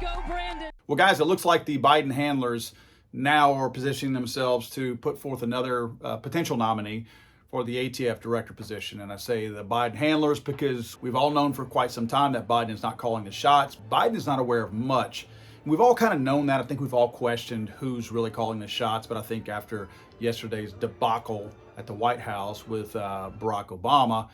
go, Brandon. Well, guys, it looks like the Biden handlers now are positioning themselves to put forth another potential nominee for the ATF director position. And I say the Biden handlers because we've all known for quite some time that Biden is not calling the shots. Biden is not aware of much. We've all kind of known that. I think we've all questioned who's really calling the shots. But I think after yesterday's debacle at the White House with Barack Obama,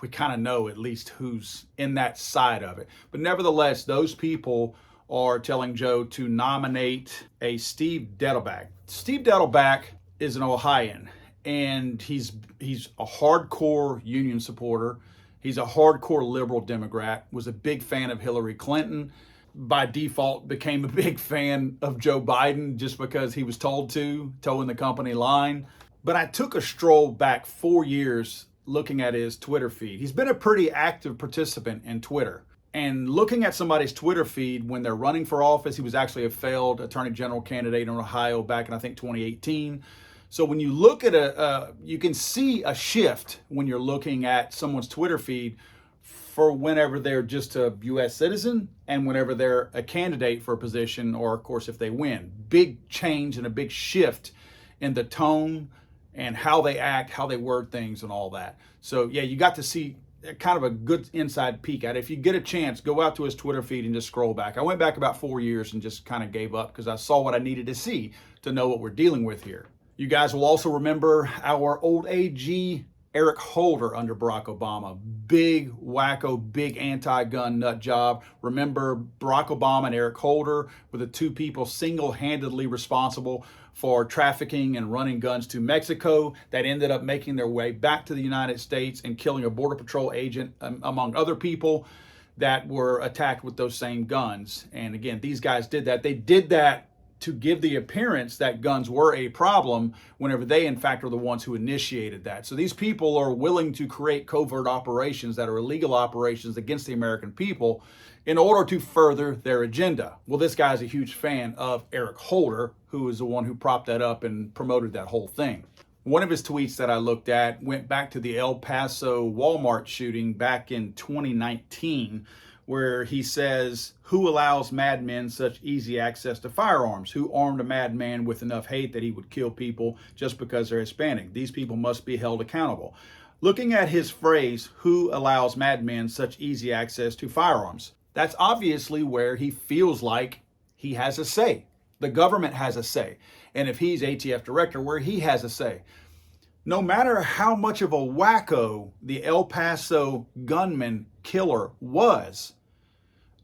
we kind of know at least who's in that side of it. But nevertheless, those people are telling Joe to nominate a Steve Dettelbach. Steve Dettelbach is an Ohioan, and he's a hardcore union supporter. He's a hardcore liberal Democrat, was a big fan of Hillary Clinton. By default, became a big fan of Joe Biden just because he was told to, toeing the company line. But I took a stroll back 4 years looking at his Twitter feed. He's been a pretty active participant in Twitter. And looking at somebody's Twitter feed when they're running for office, he was actually a failed attorney general candidate in Ohio back in, I think, 2018. So when you look at you can see a shift when you're looking at someone's Twitter feed for whenever they're just a U.S. citizen and whenever they're a candidate for a position, or of course, if they win. Big change and a big shift in the tone and how they act, how they word things and all that. So yeah, you got to see kind of a good inside peek at it. If you get a chance, go out to his Twitter feed and just scroll back. I went back about 4 years and just kind of gave up because I saw what I needed to see to know what we're dealing with here. You guys will also remember our old AG Eric Holder under Barack Obama. Big wacko, big anti-gun nut job. Remember, Barack Obama and Eric Holder were the two people single-handedly responsible for trafficking and running guns to Mexico that ended up making their way back to the United States and killing a Border Patrol agent, among other people that were attacked with those same guns. And again, these guys did that. They did that to give the appearance that guns were a problem whenever they, in fact, are the ones who initiated that. So these people are willing to create covert operations that are illegal operations against the American people in order to further their agenda. Well, this guy's a huge fan of Eric Holder, who is the one who propped that up and promoted that whole thing. One of his tweets that I looked at went back to the El Paso Walmart shooting back in 2019, where he says, "Who allows madmen such easy access to firearms? Who armed a madman with enough hate that he would kill people just because they're Hispanic? These people must be held accountable." Looking at his phrase, "Who allows madmen such easy access to firearms?" that's obviously where he feels like he has a say. The government has a say. And if he's ATF director, where he has a say. No matter how much of a wacko the El Paso gunman killer was,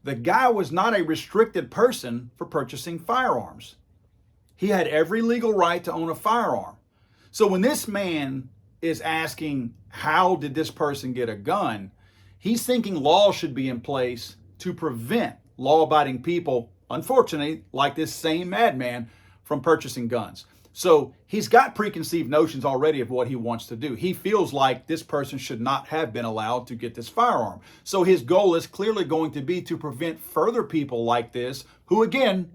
the guy was not a restricted person for purchasing firearms. He had every legal right to own a firearm. So when this man is asking, how did this person get a gun? He's thinking laws should be in place to prevent law-abiding people, unfortunately, like this same madman, from purchasing guns. So he's got preconceived notions already of what he wants to do. He feels like this person should not have been allowed to get this firearm. So his goal is clearly going to be to prevent further people like this, who again,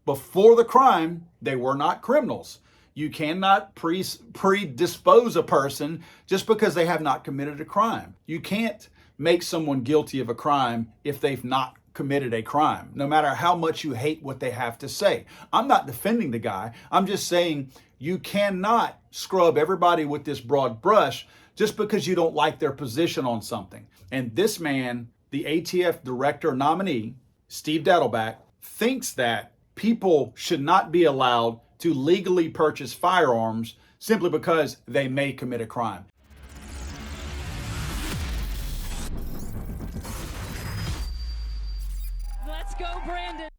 before the crime, they were not criminals. You cannot predispose a person just because they have not committed a crime. You can't make someone guilty of a crime if they've not committed a crime, no matter how much you hate what they have to say. I'm not defending the guy. I'm just saying you cannot scrub everybody with this broad brush just because you don't like their position on something. And this man, the ATF director nominee, Steve Dettelbach, thinks that people should not be allowed to legally purchase firearms simply because they may commit a crime. Let's go, Brandon.